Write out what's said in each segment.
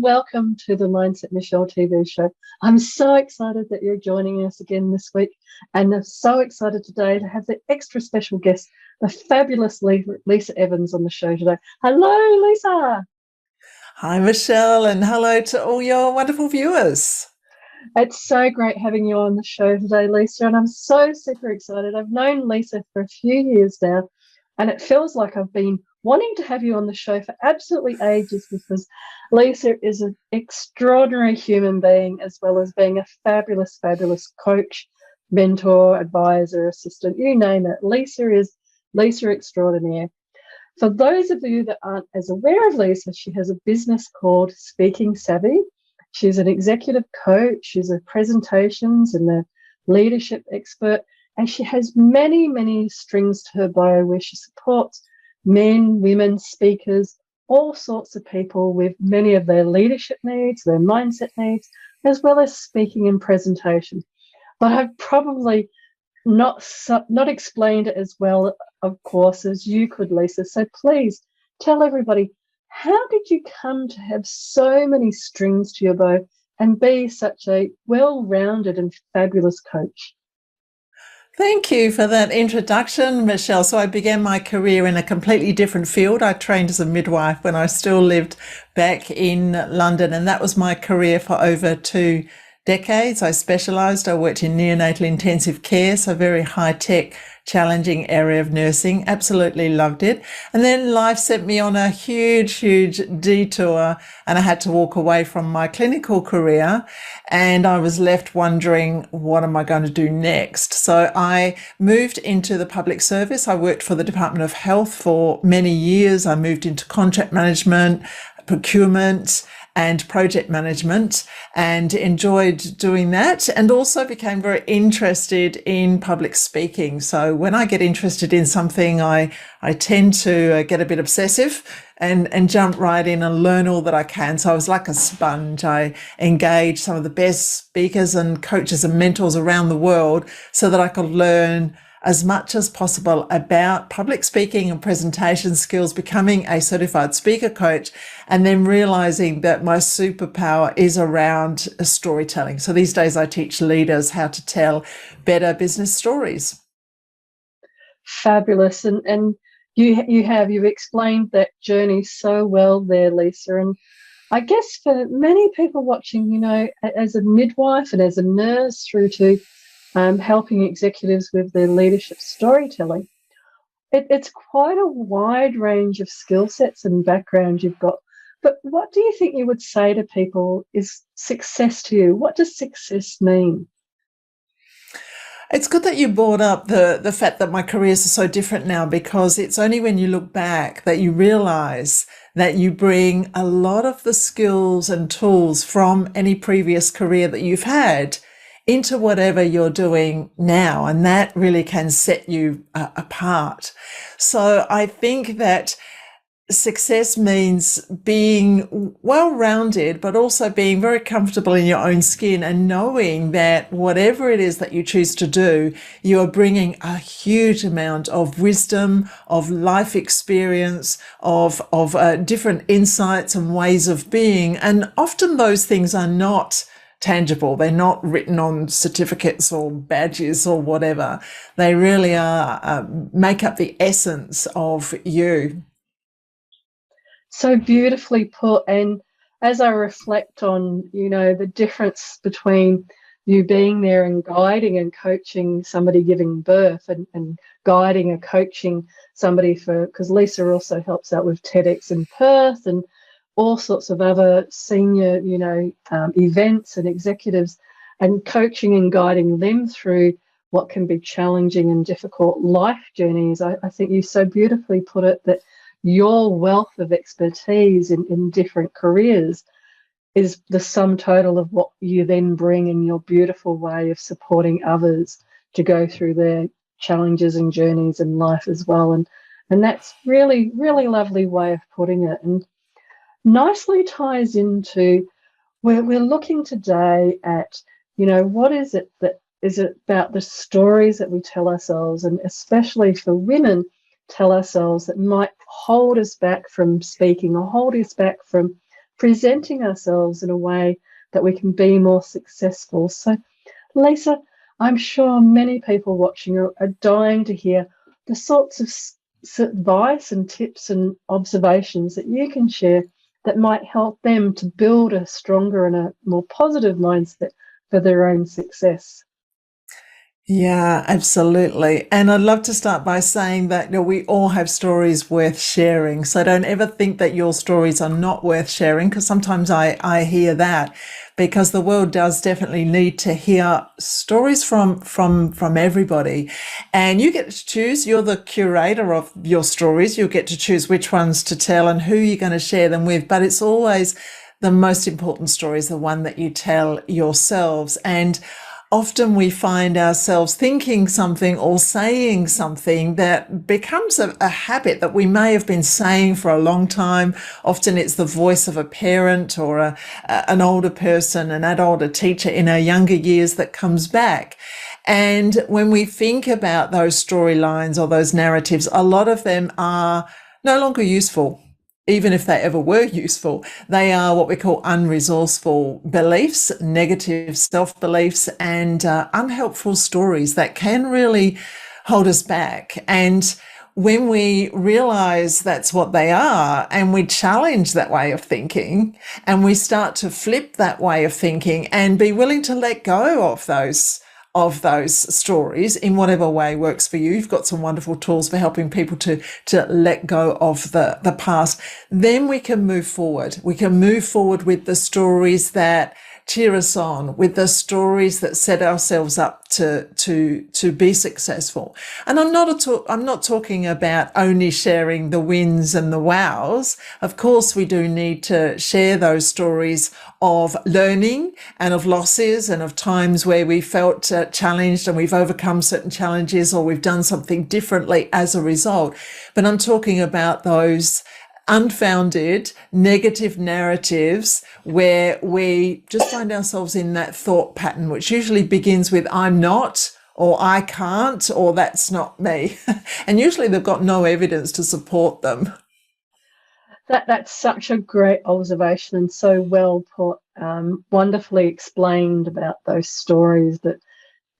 welcome to the Mindset Michele TV show. I'm so excited that you're joining us again this week, and I'm so excited today to have the extra special guest, the fabulous Lisa Evans, on the show today. Hello, Lisa. Hi, Michele, and hello to all your wonderful viewers. It's so great having you on the show today, Lisa, and I'm so super excited. I've known Lisa for a few years now, and it feels like I've been wanting to have you on the show for absolutely ages, because Lisa is an extraordinary human being, as well as being a fabulous, fabulous coach, mentor, advisor, assistant, you name it. Lisa is Lisa extraordinaire. For those of you that aren't as aware of Lisa, she has a business called Speaking Savvy. She's an executive coach, she's a presentations and a leadership expert, and she has many, many strings to her bow where she supports men, women, speakers, all sorts of people with many of their leadership needs, their mindset needs, as well as speaking and presentation. But I've probably not explained it as well, of course, as you could, Lisa. So please tell everybody, how did you come to have so many strings to your bow and be such a well-rounded and fabulous coach? Thank you for that introduction, Michele. So I began my career in a completely different field. I trained as a midwife when I still lived back in London, and that was my career for over 2 decades. I specialised. I worked in neonatal intensive care, so very high-tech, challenging area of nursing. Absolutely loved it. And then life sent me on a huge, huge detour, and I had to walk away from my clinical career, and I was left wondering, what am I going to do next? So I moved into the public service. I worked for the Department of Health for many years. I moved into contract management, procurement, and project management, and enjoyed doing that, and also became very interested in public speaking. So when I get interested in something, I tend to get a bit obsessive and jump right in and learn all that I can. So I was like a sponge. I engaged some of the best speakers and coaches and mentors around the world so that I could learn as much as possible about public speaking and presentation skills, becoming a certified speaker coach, and then realizing that my superpower is around storytelling. So these days I teach leaders how to tell better business stories. Fabulous. And you've explained that journey so well there, Lisa. And I guess for many people watching, you know, as a midwife and as a nurse through to helping executives with their leadership storytelling, it's quite a wide range of skill sets and backgrounds you've got. But what do you think you would say to people is success to you? What does success mean? It's good that you brought up the fact that my careers are so different now, because it's only when you look back that you realize that you bring a lot of the skills and tools from any previous career that you've had into whatever you're doing now, and that really can set you apart. So I think that success means being well-rounded, but also being very comfortable in your own skin and knowing that whatever it is that you choose to do, you are bringing a huge amount of wisdom, of life experience, of different insights and ways of being. And often those things are not tangible. They're not written on certificates or badges or whatever. They really are make up the essence of you. So beautifully put. And as I reflect on, you know, the difference between you being there and guiding and coaching somebody giving birth, and guiding and coaching somebody because Lisa also helps out with TEDx in Perth and all sorts of other senior, you know, events and executives, and coaching and guiding them through what can be challenging and difficult life journeys. I think you so beautifully put it that your wealth of expertise in different careers is the sum total of what you then bring in your beautiful way of supporting others to go through their challenges and journeys in life as well. And that's really, really lovely way of putting it. And nicely ties into where we're looking today at, you know, what is it that is it about the stories that we tell ourselves, and especially for women, tell ourselves, that might hold us back from speaking or hold us back from presenting ourselves in a way that we can be more successful. So, Lisa, I'm sure many people watching are dying to hear the sorts of advice and tips and observations that you can share that might help them to build a stronger and a more positive mindset for their own success. Yeah, absolutely. And I'd love to start by saying that, we all have stories worth sharing. So don't ever think that your stories are not worth sharing, because sometimes I hear that, because the world does definitely need to hear stories from everybody. And you get to choose. You're the curator of your stories. You'll get to choose which ones to tell and who you're going to share them with. But it's always the most important story is the one that you tell yourselves. And often we find ourselves thinking something or saying something that becomes a habit that we may have been saying for a long time. Often it's the voice of a parent or an older person, an adult, a teacher in our younger years that comes back. And when we think about those storylines or those narratives, a lot of them are no longer useful. Even if they ever were useful, they are what we call unresourceful beliefs, negative self-beliefs, and unhelpful stories that can really hold us back. And when we realize that's what they are, and we challenge that way of thinking, and we start to flip that way of thinking and be willing to let go of those stories in whatever way works for you. You've got some wonderful tools for helping people to let go of the past. Then we can move forward. We can move forward with the stories that cheer us on, with the stories that set ourselves up to be successful. And I'm not talking about only sharing the wins and the wows. Of course, we do need to share those stories of learning and of losses and of times where we felt challenged and we've overcome certain challenges, or we've done something differently as a result. But I'm talking about those unfounded negative narratives where we just find ourselves in that thought pattern, which usually begins with "I'm not," or "I can't," or "that's not me." And usually they've got no evidence to support them. That's such a great observation and so well put, wonderfully explained about those stories that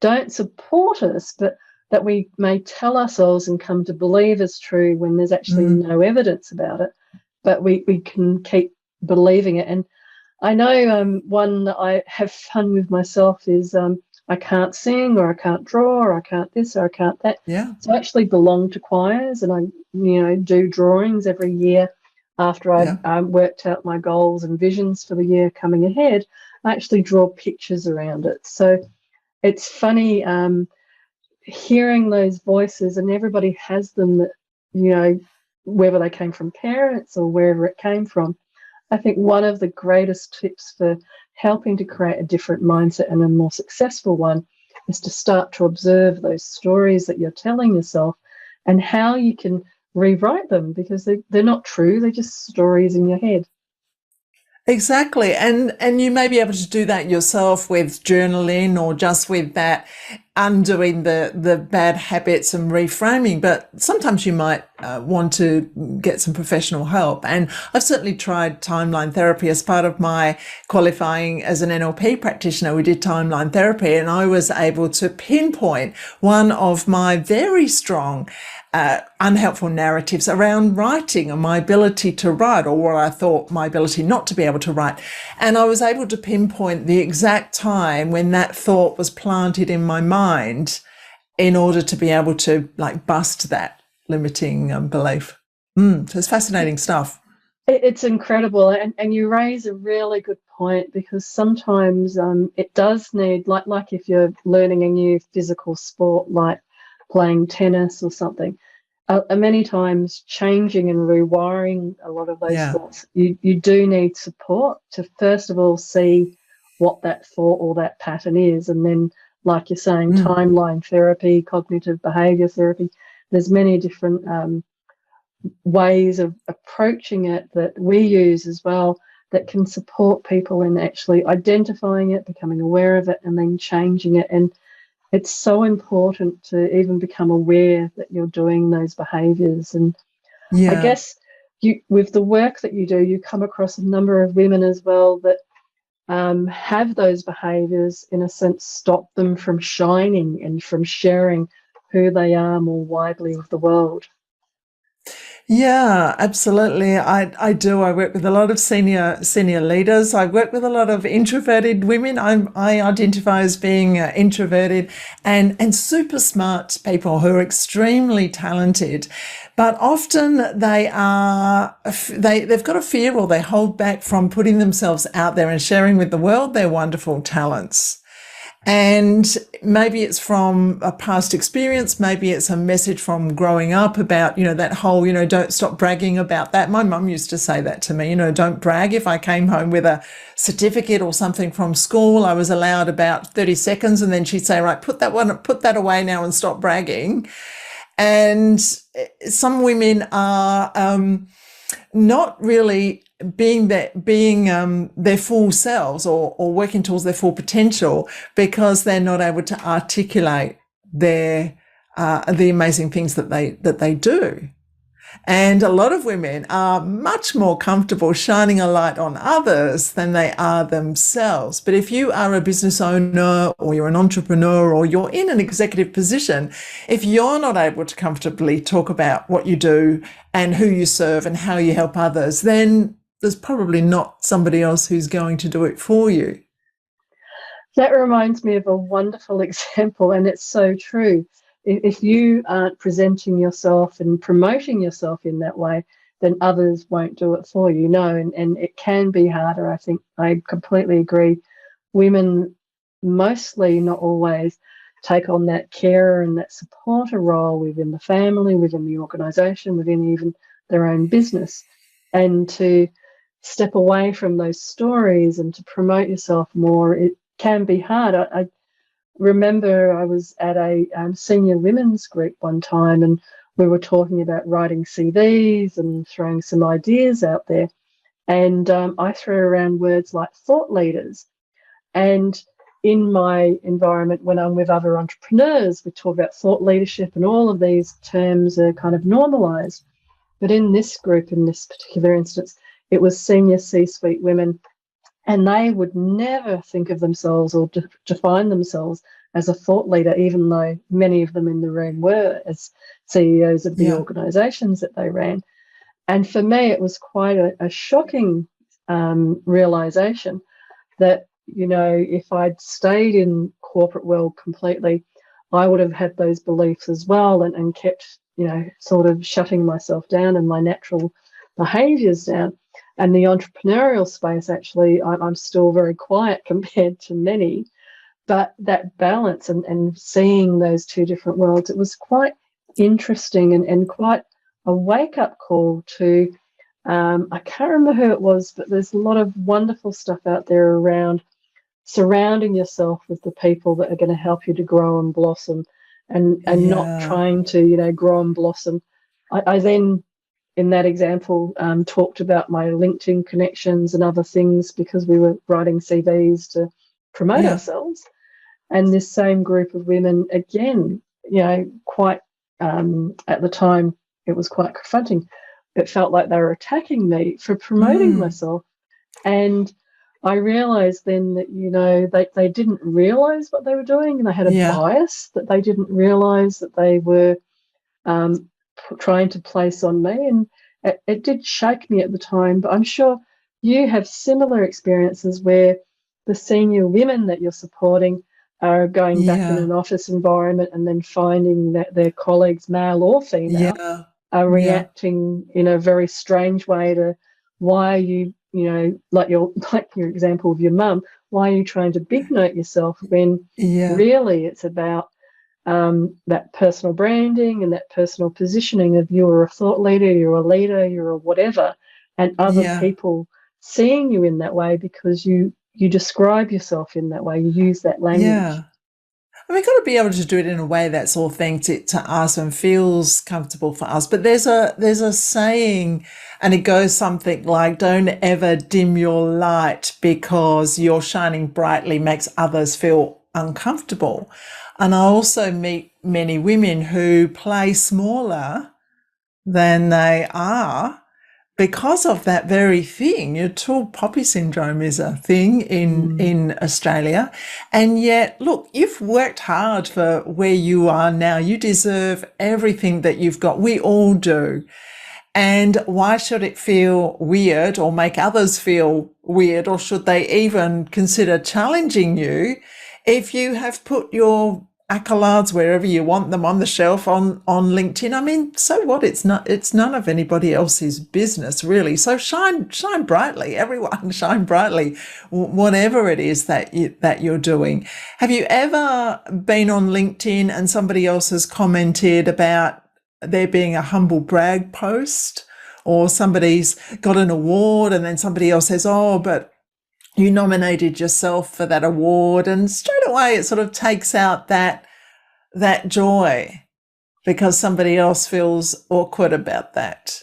don't support us, but that we may tell ourselves and come to believe is true when there's actually no evidence about it, but we can keep believing it. And I know one that I have fun with myself is I can't sing, or I can't draw, or I can't this, or I can't that. Yeah. So I actually belong to choirs, and I do drawings every year after I've worked out my goals and visions for the year coming ahead. I actually draw pictures around it. So it's funny hearing those voices, and everybody has them, that whether they came from parents or wherever it came from. I think one of the greatest tips for helping to create a different mindset and a more successful one is to start to observe those stories that you're telling yourself and how you can rewrite them, because they're not true, they're just stories in your head. Exactly. And you may be able to do that yourself with journaling, or just with that undoing the bad habits and reframing. But sometimes you might want to get some professional help. And I've certainly tried timeline therapy as part of my qualifying as an NLP practitioner. We did timeline therapy, and I was able to pinpoint one of my very strong unhelpful narratives around writing and my ability to write, or what I thought my ability not to be able to write. And I was able to pinpoint the exact time when that thought was planted in my mind in order to be able to bust that limiting belief. So it's fascinating stuff. It's incredible. And you raise a really good point, because sometimes it does need, like if you're learning a new physical sport, like playing tennis or something, many times changing and rewiring a lot of those thoughts, you do need support to first of all see what that thought or that pattern is, and then, like you're saying, timeline therapy, cognitive behavior therapy, there's many different ways of approaching it that we use as well, that can support people in actually identifying it, becoming aware of it, and then changing it. And it's so important to even become aware that you're doing those behaviors. And I guess with the work that you do, you come across a number of women as well that have those behaviours, in a sense, stop them from shining and from sharing who they are more widely with the world. Yeah, absolutely. I do. I work with a lot of senior leaders. I work with a lot of introverted women. I identify as being introverted and super smart people who are extremely talented, but often they've got a fear, or they hold back from putting themselves out there and sharing with the world their wonderful talents. And maybe it's from a past experience, maybe it's a message from growing up about, that whole, don't stop bragging about that. My mum used to say that to me, don't brag. If I came home with a certificate or something from school, I was allowed about 30 seconds, and then she'd say, right, put that away now and stop bragging. And some women are not really being their full selves, or working towards their full potential, because they're not able to articulate the amazing things that they do. And a lot of women are much more comfortable shining a light on others than they are themselves. But if you are a business owner, or you're an entrepreneur, or you're in an executive position, if you're not able to comfortably talk about what you do and who you serve and how you help others, then there's probably not somebody else who's going to do it for you. That reminds me of a wonderful example, and it's so true. If you aren't presenting yourself and promoting yourself in that way, then others won't do it for you. No, and it can be harder. I think I completely agree. Women mostly, not always, take on that carer and that supporter role within the family, within the organisation, within even their own business. And to step away from those stories and to promote yourself more, it can be hard. I remember I was at a senior women's group one time, and we were talking about writing CVs and throwing some ideas out there. And I threw around words like thought leaders. And in my environment, when I'm with other entrepreneurs, we talk about thought leadership, and all of these terms are kind of normalized. But in this group, in this particular instance, it was senior C-suite women, and they would never think of themselves or define themselves as a thought leader, even though many of them in the room were, as CEOs of the organisations that they ran. And for me, it was quite a shocking realisation that, if I'd stayed in corporate world completely, I would have had those beliefs as well, and kept, sort of shutting myself down and my natural behaviours down. And the entrepreneurial space, actually, I'm still very quiet compared to many. But that balance and seeing those two different worlds, it was quite interesting and quite a wake-up call to, I can't remember who it was, but there's a lot of wonderful stuff out there around surrounding yourself with the people that are going to help you to grow and blossom, and not trying to, grow and blossom. I then, in that example, talked about my LinkedIn connections and other things, because we were writing CVs to promote ourselves. And this same group of women, again, quite, at the time, it was quite confronting. It felt like they were attacking me for promoting myself. And I realised then that, they didn't realise what they were doing, and they had a bias that they didn't realise that they were trying to place on me. And it did shake me at the time, but I'm sure you have similar experiences where the senior women that you're supporting are going back in an office environment and then finding that their colleagues, male or female, are reacting in a very strange way to, why are you, like your example of your mum, why are you trying to big note yourself when really it's about that personal branding and that personal positioning of, you're a thought leader, you're a leader, you're a whatever, and other people seeing you in that way because you describe yourself in that way, you use that language. And we've got to be able to do it in a way that's authentic to us and feels comfortable for us. But there's a saying, and it goes something like, don't ever dim your light because your shining brightly makes others feel uncomfortable. And I also meet many women who play smaller than they are, because of that very thing. Your tall poppy syndrome is a thing in Australia. And yet, look, you've worked hard for where you are now. You deserve everything that you've got. We all do. And why should it feel weird or make others feel weird, or should they even consider challenging you if you have put your accolades wherever you want them on the shelf on LinkedIn? I mean, so what? It's none of anybody else's business, really. So shine brightly, everyone. Shine brightly, whatever it is that you're doing. Have you ever been on LinkedIn and somebody else has commented about there being a humble brag post, or somebody's got an award and then somebody else says, oh, but you nominated yourself for that award, and straight away it sort of takes out that joy because somebody else feels awkward about that.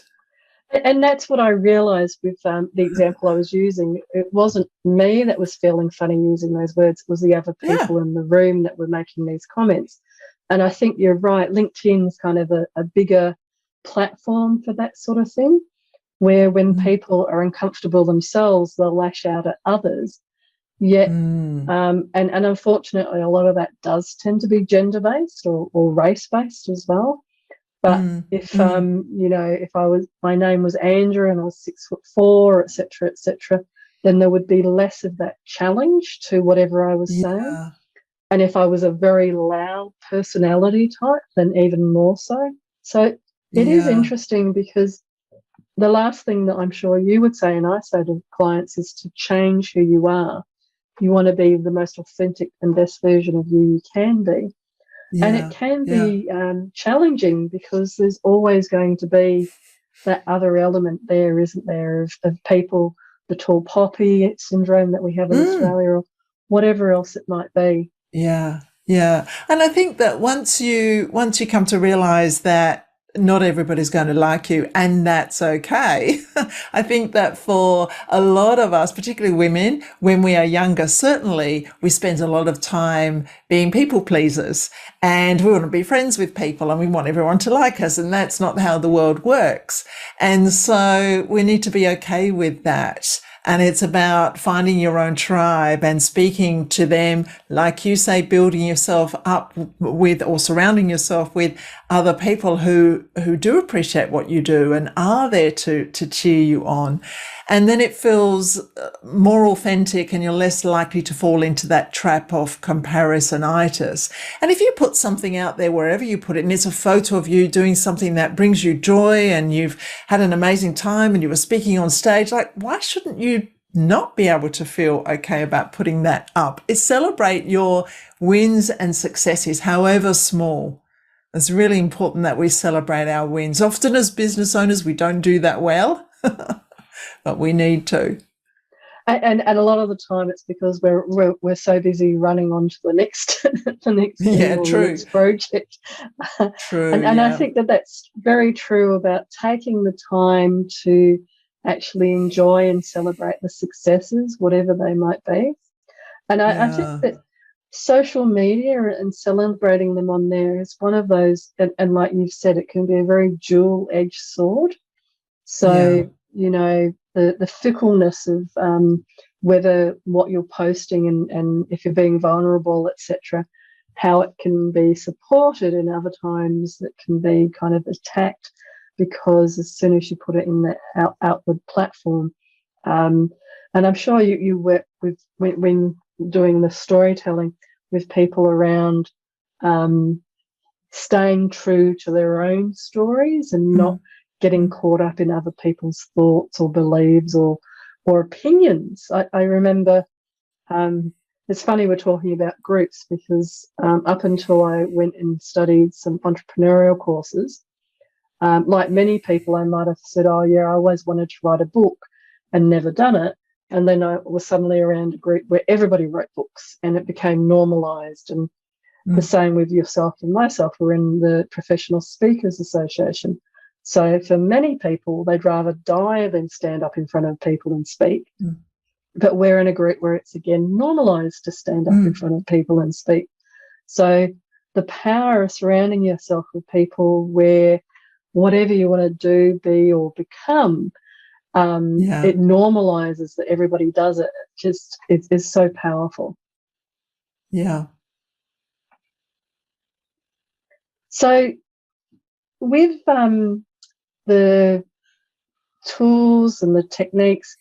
And that's what I realised with the example I was using. It wasn't me that was feeling funny using those words. It was the other people in the room that were making these comments. And I think you're right. LinkedIn's kind of a bigger platform for that sort of thing, where when people are uncomfortable themselves, they'll lash out at others. Yet, and unfortunately, a lot of that does tend to be gender-based or race-based as well. But if my name was Andrew and I was 6'4", etc., then there would be less of that challenge to whatever I was saying. And if I was a very loud personality type, then even more so. So it is interesting, because the last thing that I'm sure you would say, and I say to clients, is to change who you are. You want to be the most authentic and best version of you can be. And it can be challenging, because there's always going to be that other element there, isn't there, of people, the tall poppy syndrome that we have in Australia, or whatever else it might be. Yeah. And I think that once you come to realize that not everybody's going to like you, and that's okay. I think that for a lot of us, particularly women, when we are younger, certainly we spend a lot of time being people pleasers, and we want to be friends with people and we want everyone to like us, and that's not how the world works. And so we need to be okay with that. And it's about finding your own tribe and speaking to them, like you say, building yourself up with, or surrounding yourself with, other people who do appreciate what you do and are there to cheer you on. And then it feels more authentic, and you're less likely to fall into that trap of comparisonitis. And if you put something out there, wherever you put it, and it's a photo of you doing something that brings you joy, and you've had an amazing time and you were speaking on stage, like, why shouldn't you not be able to feel okay about putting that up? It's celebrate your wins and successes, however small. It's really important that we celebrate our wins. Often as business owners, we don't do that well. But we need to. And a lot of the time it's because we're so busy running on to the next the next project. True. And I think that's very true about taking the time to actually enjoy and celebrate the successes, whatever they might be. And I think that social media and celebrating them on there is one of those, and like you've said, it can be a very dual-edged sword. So the fickleness of whether what you're posting and if you're being vulnerable, etc., how it can be supported, and other times that can be kind of attacked, because as soon as you put it in that outward platform, and I'm sure you work with, when doing the storytelling, with people around staying true to their own stories and not getting caught up in other people's thoughts or beliefs or opinions. I remember, it's funny we're talking about groups, because up until I went and studied some entrepreneurial courses, like many people, I might have said, oh yeah, I always wanted to write a book and never done it. And then I was suddenly around a group where everybody wrote books, and it became normalized. And the same with yourself and myself. We're in the Professional Speakers Association. So for many people, they'd rather die than stand up in front of people and speak. But we're in a group where it's, again, normalised to stand up in front of people and speak. So the power of surrounding yourself with people where whatever you want to do, be, or become, Yeah. It normalizes that everybody does it. It is so powerful. Yeah. So with the tools and the techniques,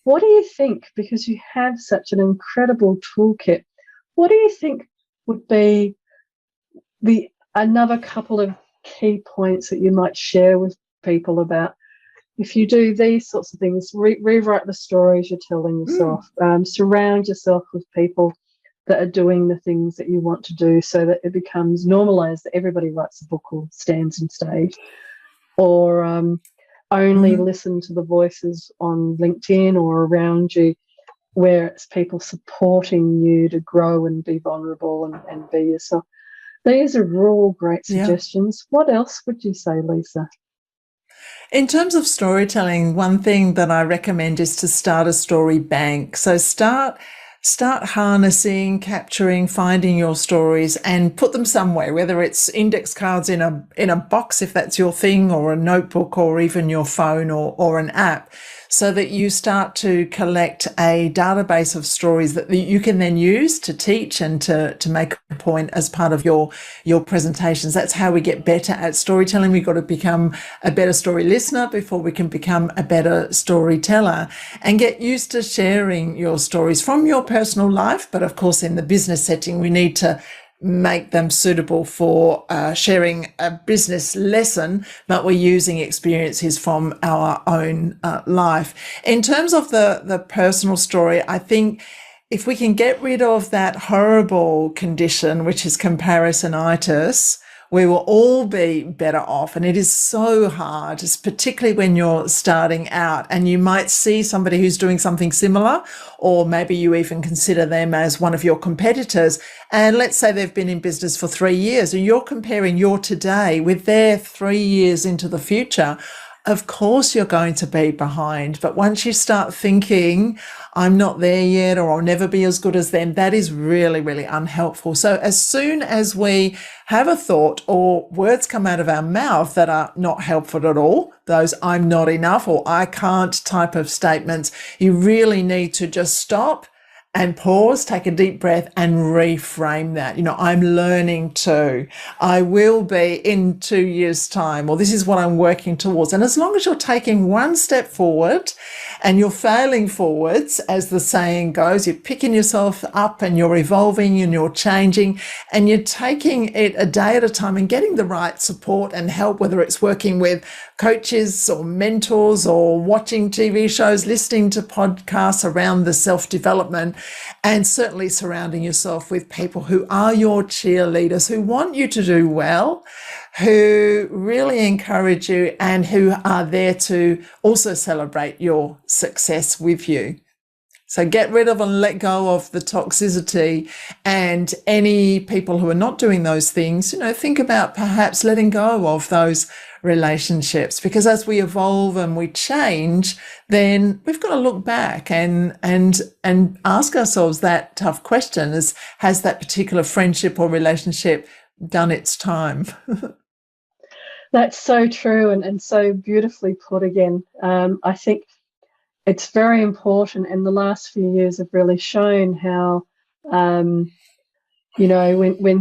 what do you think, because you have such an incredible toolkit, what do you think would be another couple of key points that you might share with people about if you do these sorts of things, rewrite the stories you're telling yourself, surround yourself with people that are doing the things that you want to do so that it becomes normalized that everybody writes a book or stands on stage, or only listen to the voices on LinkedIn or around you where it's people supporting you to grow and be vulnerable and be yourself. These are all great suggestions. What else would you say, Lisa? In terms of storytelling, one thing that I recommend is to start a story bank. So start harnessing, capturing, finding your stories and put them somewhere, whether it's index cards in a box, if that's your thing, or a notebook, or even your phone or an app, so that you start to collect a database of stories that you can then use to teach and to make a point as part of your presentations. That's how we get better at storytelling. We've got to become a better story listener before we can become a better storyteller, and get used to sharing your stories from your personal life. But of course, in the business setting, we need to make them suitable for sharing a business lesson, but we're using experiences from our own life. In terms of the personal story, I think if we can get rid of that horrible condition, which is comparisonitis, we will all be better off. And it is so hard, particularly when you're starting out and you might see somebody who's doing something similar, or maybe you even consider them as one of your competitors. And let's say they've been in business for 3 years and you're comparing your today with their 3 years into the future. Of course, you're going to be behind. But once you start thinking, I'm not there yet, or I'll never be as good as them, that is really, really unhelpful. So as soon as we have a thought or words come out of our mouth that are not helpful at all, those I'm not enough or I can't type of statements, you really need to just stop and pause, take a deep breath and reframe that. I'm learning to, I will be in 2 years' time, or this is what I'm working towards. And as long as you're taking one step forward and you're failing forwards, as the saying goes, you're picking yourself up and you're evolving and you're changing and you're taking it a day at a time and getting the right support and help, whether it's working with coaches or mentors or watching TV shows, listening to podcasts around the self-development, and certainly surrounding yourself with people who are your cheerleaders, who want you to do well, who really encourage you and who are there to also celebrate your success with you. So get rid of and let go of the toxicity, and any people who are not doing those things, think about perhaps letting go of those relationships, because as we evolve and we change, then we've got to look back and ask ourselves that tough question: has that particular friendship or relationship done its time? That's so true and so beautifully put again. I think it's very important, and the last few years have really shown how, when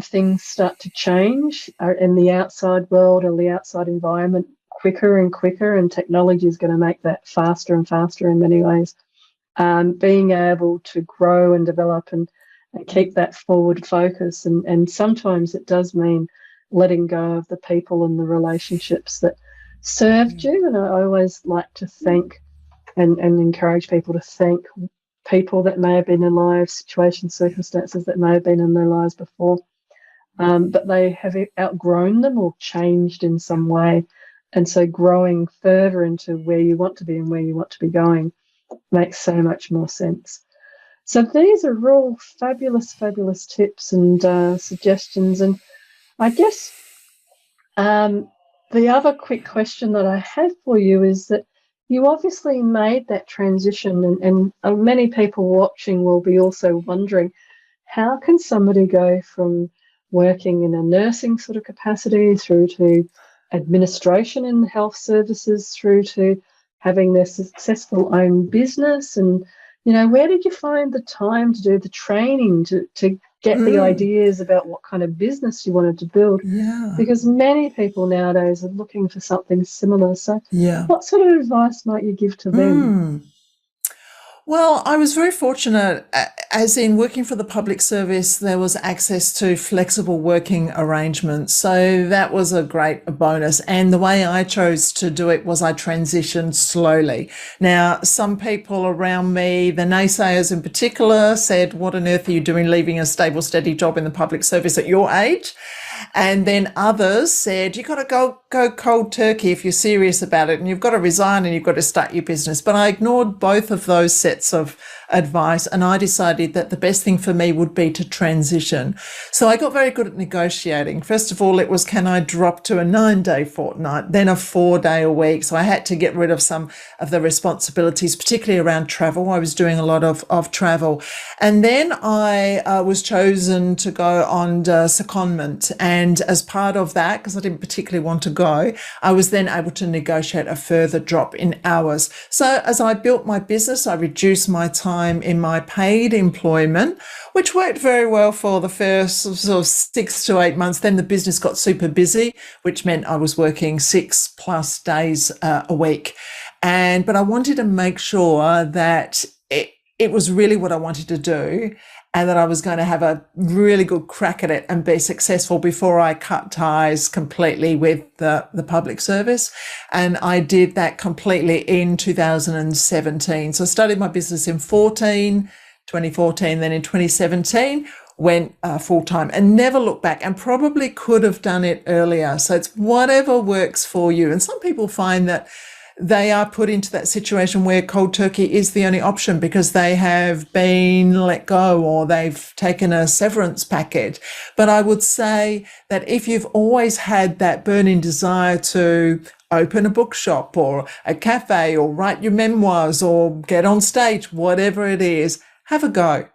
things start to change in the outside world or the outside environment quicker and quicker, and technology is going to make that faster and faster in many ways, being able to grow and develop and keep that forward focus. And sometimes it does mean letting go of the people and the relationships that served you. And I always like to thank and encourage people to thank people that may have been in lives, situations, circumstances that may have been in their lives before, but they have outgrown them or changed in some way. And so growing further into where you want to be and where you want to be going makes so much more sense. So these are all fabulous, fabulous tips and suggestions. And I guess the other quick question that I have for you is that you obviously made that transition, and many people watching will be also wondering, how can somebody go from working in a nursing sort of capacity through to administration in health services through to having their successful own business. And, where did you find the time to do the training to get the ideas about what kind of business you wanted to build? Yeah. Because many people nowadays are looking for something similar. So Yeah. what sort of advice might you give to them? Well, I was very fortunate, as in working for the public service, there was access to flexible working arrangements. So that was a great bonus. And the way I chose to do it was I transitioned slowly. Now, some people around me, the naysayers in particular, said, what on earth are you doing leaving a stable, steady job in the public service at your age? And then others said, you've got to go cold turkey if you're serious about it, and you've got to resign and you've got to start your business. But I ignored both of those sets of advice, and I decided that the best thing for me would be to transition. So I got very good at negotiating. First of all, it was, can I drop to a 9-day fortnight, then a 4-day a week? So I had to get rid of some of the responsibilities, particularly around travel. I was doing a lot of travel. And then I was chosen to go on secondment. And as part of that, because I didn't particularly want to go, I was then able to negotiate a further drop in hours. So as I built my business, I reduced my time in my paid employment, which worked very well for the first sort of 6 to 8 months. Then the business got super busy, which meant I was working 6+ days a week. But I wanted to make sure that it was really what I wanted to do, and that I was going to have a really good crack at it and be successful before I cut ties completely with the public service. And I did that completely in 2017. So I started my business in 2014, then in 2017, went full-time and never looked back, and probably could have done it earlier. So it's whatever works for you. And some people find that they are put into that situation where cold turkey is the only option because they have been let go or they've taken a severance package. But I would say that if you've always had that burning desire to open a bookshop or a cafe or write your memoirs or get on stage, whatever it is, have a go,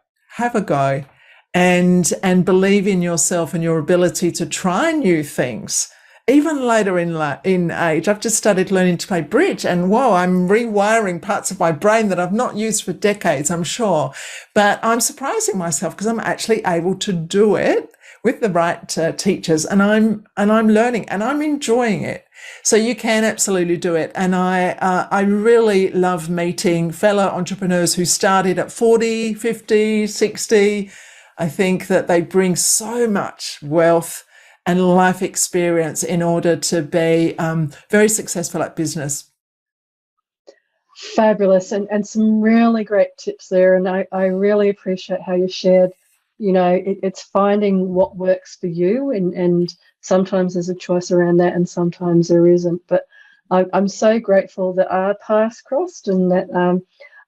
and believe in yourself and your ability to try new things. Even later in age, I've just started learning to play bridge, and whoa, I'm rewiring parts of my brain that I've not used for decades, I'm sure. But I'm surprising myself because I'm actually able to do it with the right teachers, and I'm learning and I'm enjoying it. So you can absolutely do it. And I really love meeting fellow entrepreneurs who started at 40, 50, 60. I think that they bring so much wealth and life experience in order to be very successful at business. Fabulous, and some really great tips there. And I really appreciate how you shared, it's finding what works for you, and sometimes there's a choice around that and sometimes there isn't. But I'm so grateful that our paths crossed, and that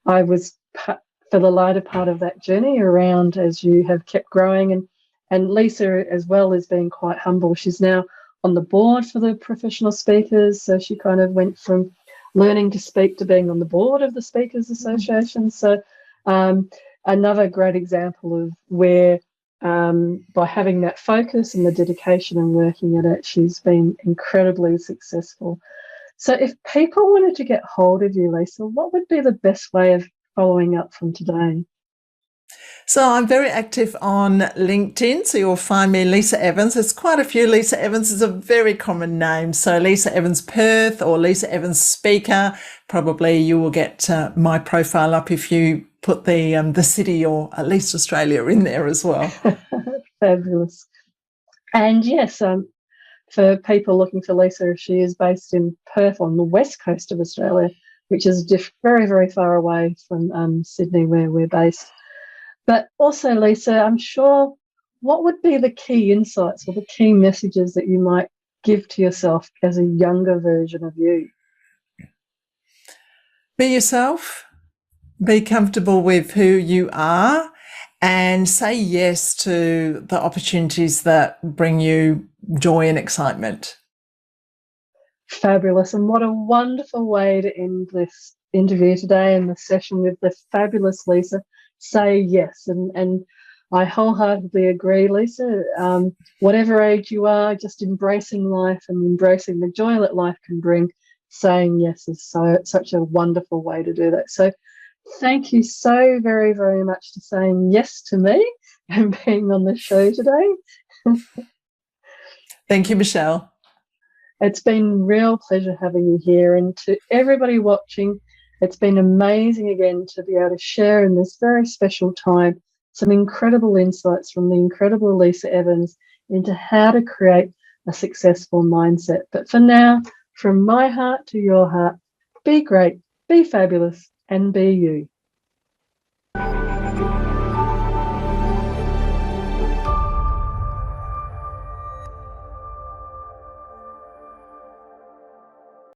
I was for the later part of that journey around as you have kept growing. And Lisa, as well, is being quite humble. She's now on the board for the professional speakers. So she kind of went from learning to speak to being on the board of the Speakers Association. So another great example of where by having that focus and the dedication and working at it, she's been incredibly successful. So if people wanted to get hold of you, Lisa, what would be the best way of following up from today? So I'm very active on LinkedIn. So you'll find me Lisa Evans. There's quite a few. Lisa Evans is a very common name. So Lisa Evans Perth or Lisa Evans Speaker. Probably you will get my profile up if you put the city or at least Australia in there as well. Fabulous. And yes, for people looking for Lisa, she is based in Perth on the west coast of Australia, which is very, very far away from Sydney, where we're based. But also, Lisa, I'm sure, what would be the key insights or the key messages that you might give to yourself as a younger version of you? Be yourself, be comfortable with who you are, and say yes to the opportunities that bring you joy and excitement. Fabulous. And what a wonderful way to end this interview today and the session with the fabulous Lisa. Say yes. And I wholeheartedly agree, Lisa. Whatever age you are, just embracing life and embracing the joy that life can bring saying yes is such a wonderful way to do that. So thank you so very, very much for saying yes to me and being on the show today. Thank you, Michele. It's been a real pleasure having you here. And to everybody watching, it's been amazing again to be able to share in this very special time some incredible insights from the incredible Lisa Evans into how to create a successful mindset. But for now, from my heart to your heart, be great, be fabulous, and be you.